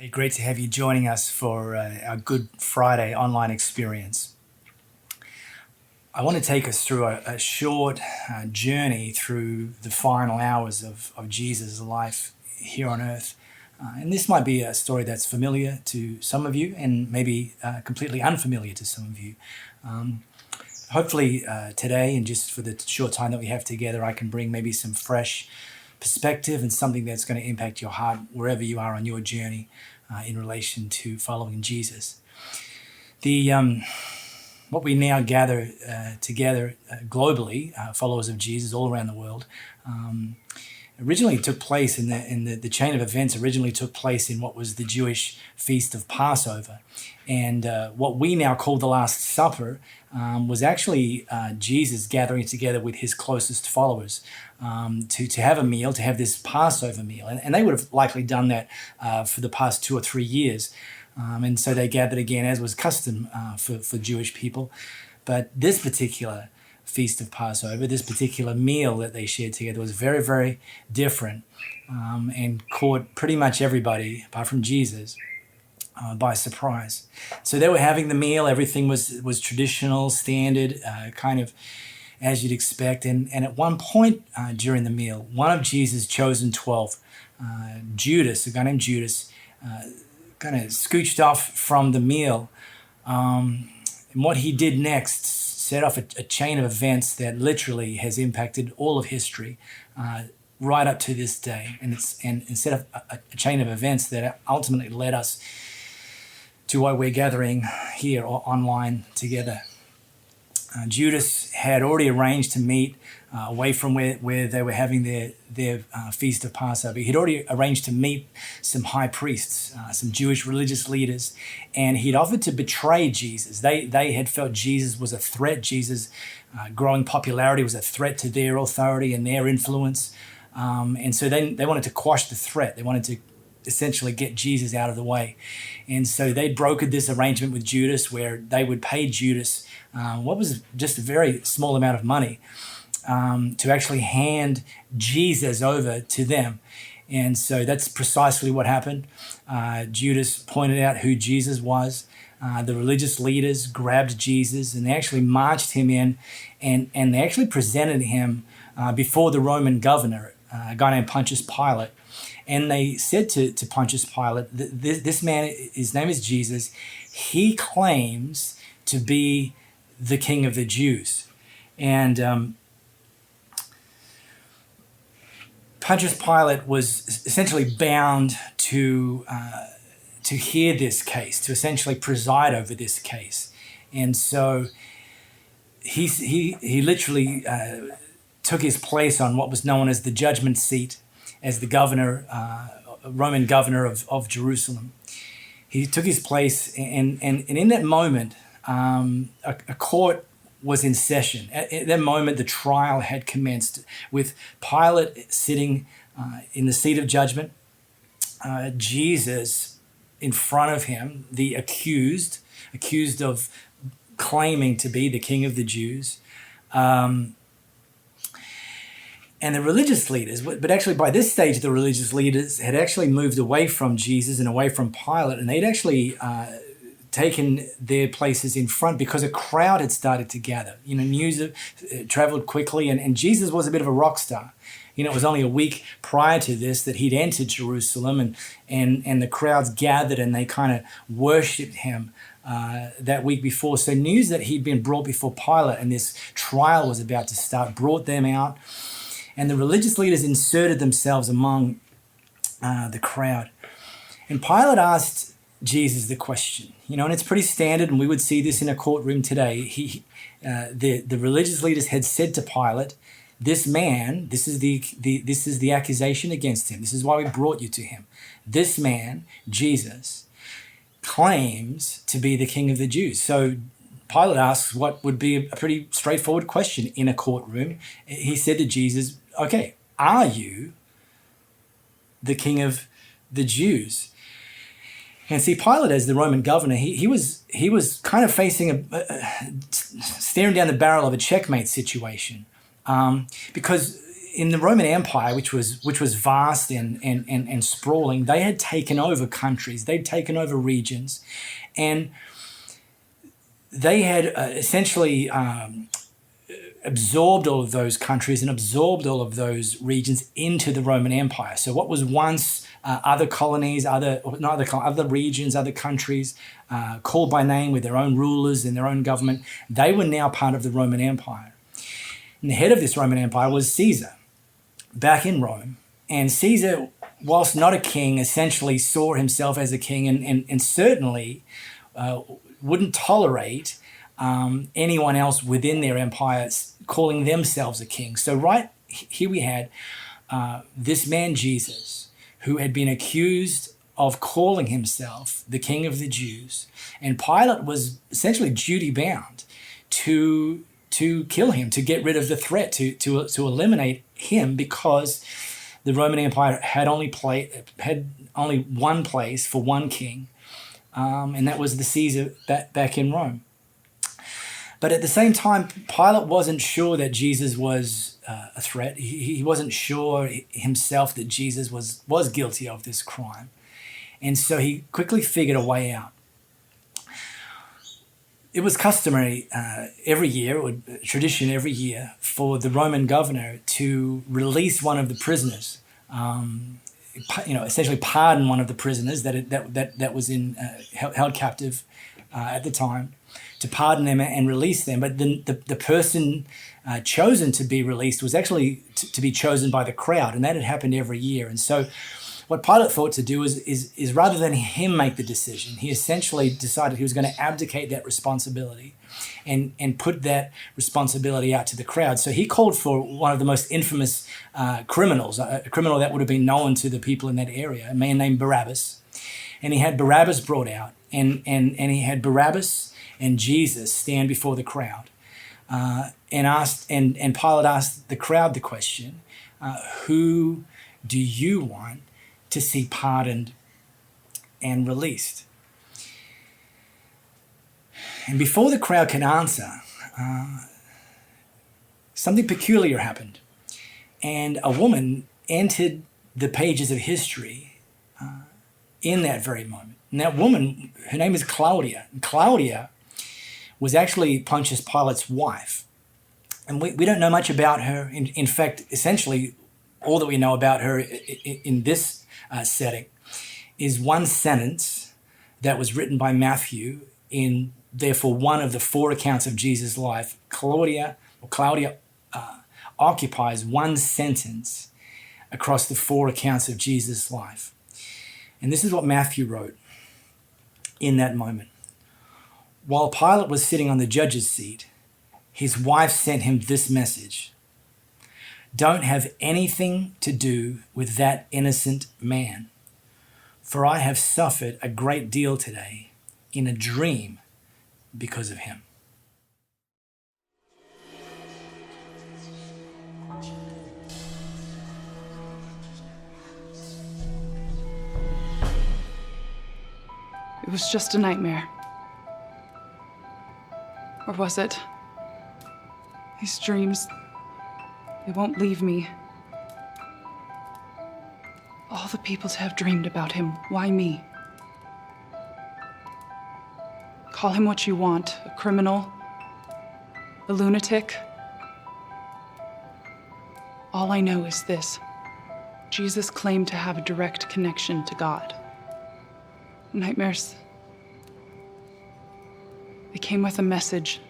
Hey, great to have you joining us for our Good Friday online experience. I want to take us through a short journey through the final hours of Jesus' life here on earth. And this might be a story that's familiar to some of you and maybe completely unfamiliar to some of you. Hopefully today, and just for the short time that we have together, I can bring maybe some fresh perspective and something that's going to impact your heart wherever you are on your journey in relation to following Jesus. What we now gather together globally, followers of Jesus all around the world, originally took place in the chain of events. Originally took place in what was the Jewish feast of Passover, and what we now call the Last Supper was actually Jesus gathering together with his closest followers to have a meal, to have this Passover meal. And they would have likely done that for the past 2 or 3 years. And so they gathered again, as was custom for Jewish people. But this particular feast of Passover, this particular meal that they shared together was very, very different and caught pretty much everybody, apart from Jesus, by surprise. So they were having the meal. Everything was traditional, standard, kind of as you'd expect. And at one point during the meal, one of Jesus' chosen 12, Judas, a guy named Judas, kind of scooched off from the meal. And what he did next set off a chain of events that literally has impacted all of history right up to this day. And set off a chain of events that ultimately led us to why we're gathering here online together. Judas had already arranged to meet away from where they were having their feast of Passover. He'd already arranged to meet some high priests, some Jewish religious leaders, and he'd offered to betray Jesus. They had felt Jesus was a threat. Jesus' growing popularity was a threat to their authority and their influence. And so they wanted to quash the threat. They wanted to essentially get Jesus out of the way. And so they'd brokered this arrangement with Judas where they would pay Judas what was just a very small amount of money to actually hand Jesus over to them. And so that's precisely what happened. Judas pointed out who Jesus was. The religious leaders grabbed Jesus and they actually marched him in and they actually presented him before the Roman governor, a guy named Pontius Pilate. And they said to Pontius Pilate, this man, his name is Jesus, he claims to be the King of the Jews. And Pontius Pilate was essentially bound to hear this case, to essentially preside over this case. And so he literally took his place on what was known as the judgment seat, as the governor, Roman governor of Jerusalem. He took his place, and in that moment, a court was in session. At that moment, the trial had commenced with Pilate sitting in the seat of judgment, Jesus in front of him, the accused of claiming to be the King of the Jews, and the religious leaders, but actually by this stage, the religious leaders had actually moved away from Jesus and away from Pilate, and they'd actually taken their places in front because a crowd had started to gather. News traveled quickly, and Jesus was a bit of a rock star. It was only a week prior to this that he'd entered Jerusalem, and the crowds gathered and they kind of worshipped him that week before. So news that he'd been brought before Pilate and this trial was about to start brought them out. And the religious leaders inserted themselves among the crowd. And Pilate asked Jesus the question, and it's pretty standard, and we would see this in a courtroom today. The religious leaders had said to Pilate, "This man, this is the accusation against him. This is why we brought you to him. This man, Jesus, claims to be the King of the Jews." So Pilate asks what would be a pretty straightforward question in a courtroom. He said to Jesus, "Okay, are you the King of the Jews?" And see, Pilate, as the Roman governor, he was kind of facing staring down the barrel of a checkmate situation, because in the Roman Empire, which was vast and sprawling, they had taken over countries, they'd taken over regions, and they had essentially absorbed all of those countries and absorbed all of those regions into the Roman Empire. So what was once other colonies, other regions, other countries called by name with their own rulers and their own government, they were now part of the Roman Empire. And the head of this Roman Empire was Caesar, back in Rome. And Caesar, whilst not a king, essentially saw himself as a king and certainly wouldn't tolerate anyone else within their empire calling themselves a king. So right here we had this man Jesus, who had been accused of calling himself the King of the Jews. And Pilate was essentially duty-bound to kill him, to get rid of the threat, to eliminate him, because the Roman Empire had only one place for one king, and that was the Caesar back in Rome. But at the same time, Pilate wasn't sure that Jesus was a threat. He wasn't sure himself that Jesus was guilty of this crime. And so he quickly figured a way out. It was customary every year, or tradition every year, for the Roman governor to release one of the prisoners, essentially pardon one of the prisoners that was held captive at the time, to pardon them and release them. But the person chosen to be released was actually to be chosen by the crowd, and that had happened every year. And so what Pilate thought to do is rather than him make the decision, he essentially decided he was going to abdicate that responsibility and put that responsibility out to the crowd. So he called for one of the most infamous criminals, a criminal that would have been known to the people in that area, a man named Barabbas. And he had Barabbas brought out, and he had Barabbas and Jesus stand before the crowd, and Pilate asked the crowd the question, who do you want to see pardoned and released? And before the crowd could answer, something peculiar happened, and a woman entered the pages of history in that very moment. And that woman, her name is Claudia. And Claudia was actually Pontius Pilate's wife. And we don't know much about her. In fact, essentially, all that we know about her in this setting is one sentence that was written by Matthew in, therefore, one of the 4 accounts of Jesus' life. Claudia occupies one sentence across the 4 accounts of Jesus' life. And this is what Matthew wrote in that moment. While Pilate was sitting on the judge's seat, his wife sent him this message: "Don't have anything to do with that innocent man, for I have suffered a great deal today in a dream because of him." It was just a nightmare. Or was it? These dreams, they won't leave me. All the people to have dreamed about him, why me? Call him what you want, a criminal, a lunatic. All I know is this: Jesus claimed to have a direct connection to God. Nightmares, they came with a message.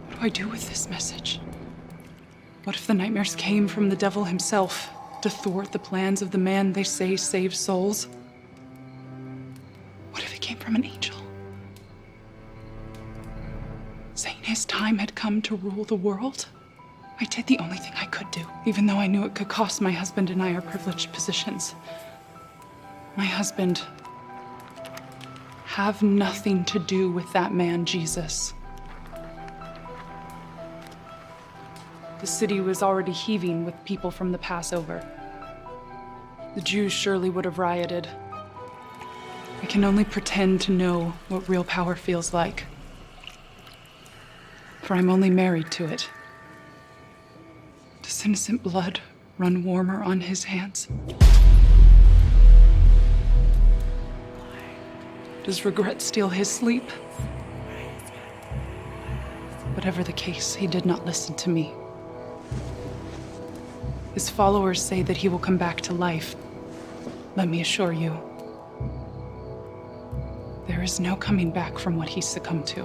What do I do with this message? What if the nightmares came from the devil himself to thwart the plans of the man they say saves souls? What if it came from an angel, saying his time had come to rule the world? I did the only thing I could do, even though I knew it could cost my husband and I our privileged positions. My husband have nothing to do with that man, Jesus. The city was already heaving with people from the Passover. The Jews surely would have rioted. I can only pretend to know what real power feels like, for I'm only married to it. To Does innocent blood run warmer on his hands? Does regret steal his sleep? Whatever the case, he did not listen to me. His followers say that he will come back to life. Let me assure you, there is no coming back from what he succumbed to.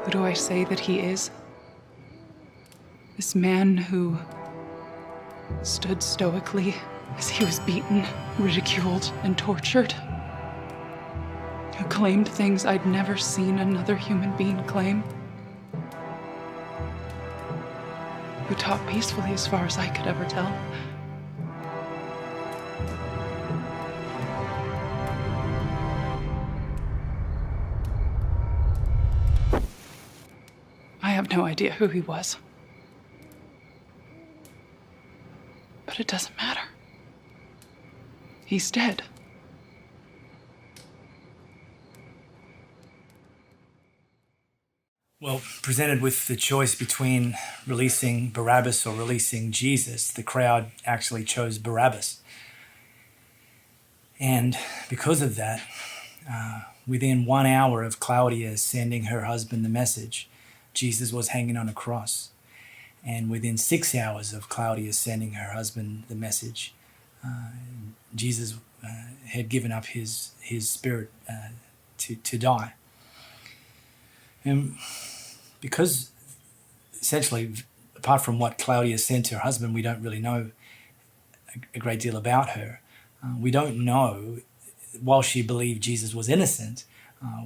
Who do I say that he is? This man who stood stoically as he was beaten, ridiculed, and tortured. Who claimed things I'd never seen another human being claim. Who taught peacefully as far as I could ever tell. I have no idea who he was. But it doesn't matter. He's dead. Well, presented with the choice between releasing Barabbas or releasing Jesus, the crowd actually chose Barabbas. And because of that, within 1 hour of Claudia sending her husband the message, Jesus was hanging on a cross. And within 6 hours of Claudia sending her husband the message, Jesus had given up his spirit to die. And because essentially, apart from what Claudia sent to her husband, we don't really know a great deal about her. We don't know, while she believed Jesus was innocent,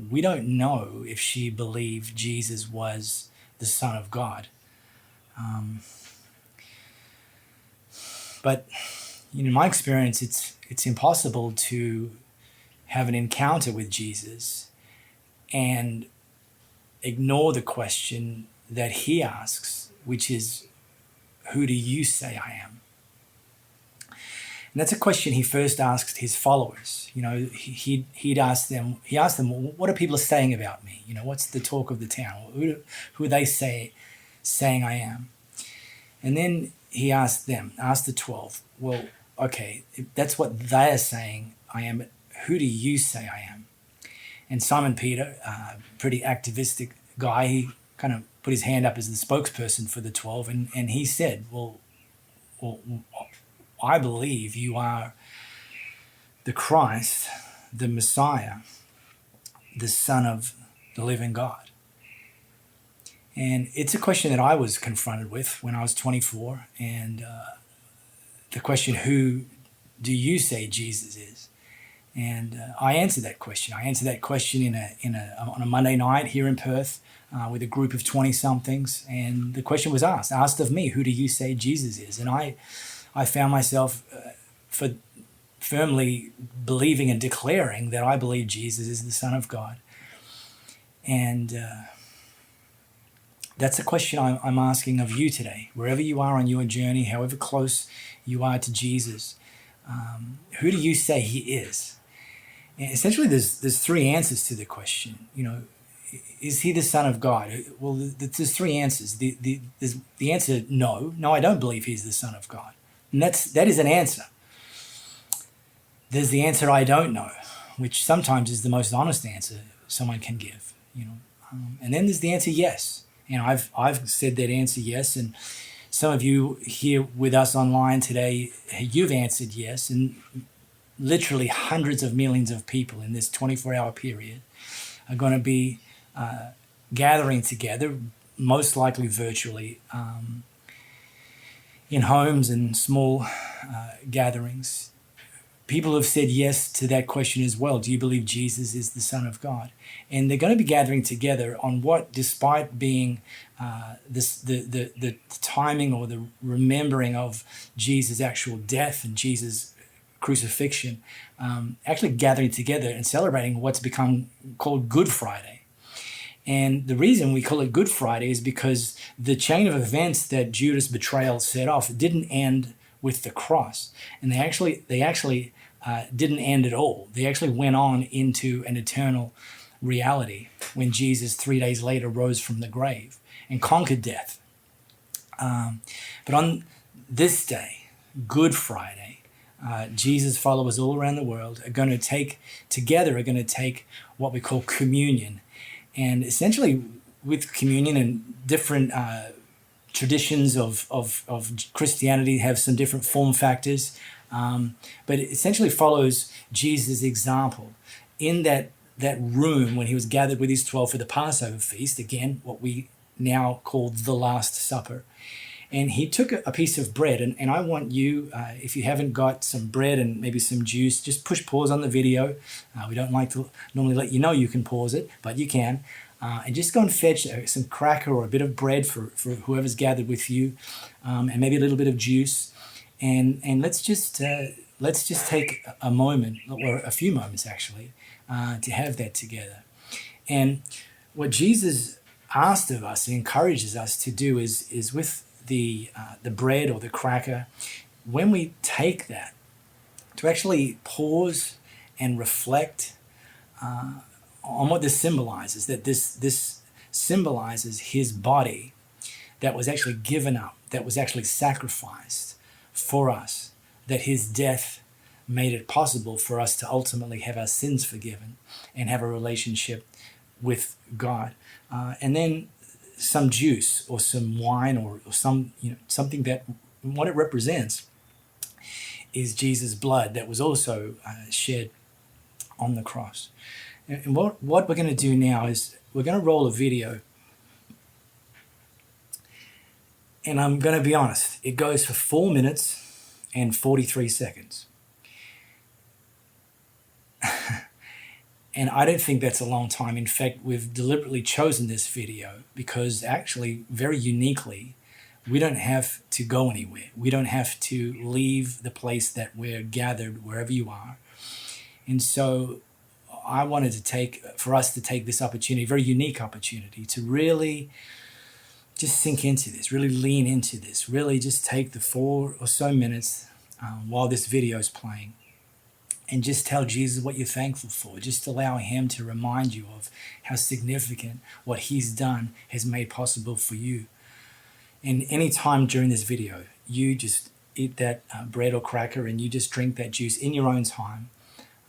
we don't know if she believed Jesus was the Son of God. But in my experience, it's impossible to have an encounter with Jesus and ignore the question that he asks, which is, who do you say I am? And that's a question he first asked his followers. He asked them, well, what are people saying about me? What's the talk of the town? Who are they saying I am? And then he asked the 12, well, okay, if that's what they are saying I am, but who do you say I am? And Simon Peter, pretty activistic guy, he kind of put his hand up as the spokesperson for the 12, and he said, well, I believe you are the Christ, the Messiah, the Son of the living God. And it's a question that I was confronted with when I was 24, and the question, who do you say Jesus is? And I answered that question. I answered that question on a Monday night here in Perth with a group of 20-somethings, and the question was asked of me, who do you say Jesus is? And I found myself firmly believing and declaring that I believe Jesus is the Son of God. And that's a question I'm asking of you today. Wherever you are on your journey, however close you are to Jesus, who do you say he is? And essentially, there's three answers to the question. Is he the Son of God? Well, there's three answers. The answer, no, I don't believe he's the Son of God. And that is an answer. There's the answer, I don't know, which sometimes is the most honest answer someone can give. And then there's the answer, yes. And I've said that answer, yes. And some of you here with us online today, you've answered yes. And literally hundreds of millions of people in this 24-hour period are going to be gathering together, most likely virtually, in homes and small gatherings. People have said yes to that question as well. Do you believe Jesus is the Son of God? And they're going to be gathering together on what, despite being the timing or the remembering of Jesus' actual death and Jesus' crucifixion, actually gathering together and celebrating what's become called Good Friday. And the reason we call it Good Friday is because the chain of events that Judas' betrayal set off didn't end with the cross. And they actually didn't end at all. They actually went on into an eternal reality when Jesus 3 days later rose from the grave and conquered death. But on this day, Good Friday, Jesus followers all around the world are going to take what we call communion. And essentially with communion and different traditions of Christianity have some different form factors, but it essentially follows Jesus' example in that room when he was gathered with his 12 for the Passover feast, again, what we now call the Last Supper. And he took a piece of bread, and I want you, if you haven't got some bread and maybe some juice, just push pause on the video. We don't like to normally let you know you can pause it, but you can. And just go and fetch some cracker or a bit of bread for whoever's gathered with you, and maybe a little bit of juice. And let's just take a moment, or a few moments actually, to have that together. And what Jesus asked of us and encourages us to do is with the bread or the cracker, when we take that, to actually pause and reflect on what this symbolizes, that this symbolizes his body that was actually given up, that was actually sacrificed for us, that his death made it possible for us to ultimately have our sins forgiven and have a relationship with God. And then some juice or some wine or some, something that what it represents is Jesus' blood that was also shed on the cross. And what we're going to do now is we're going to roll a video. And I'm going to be honest, it goes for 4 minutes and 43 seconds. And I don't think that's a long time. In fact, we've deliberately chosen this video because actually, very uniquely, we don't have to go anywhere. We don't have to leave the place that we're gathered, wherever you are. And so I wanted for us to take this opportunity, very unique opportunity, to really just sink into this, really lean into this, really just take the 4 or so minutes while this video is playing and just tell Jesus what you're thankful for. Just allow him to remind you of how significant what he's done has made possible for you. And any time during this video, you just eat that bread or cracker and you just drink that juice in your own time.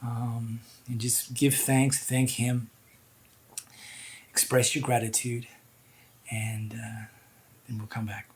And just give thanks, thank him, express your gratitude, and then we'll come back.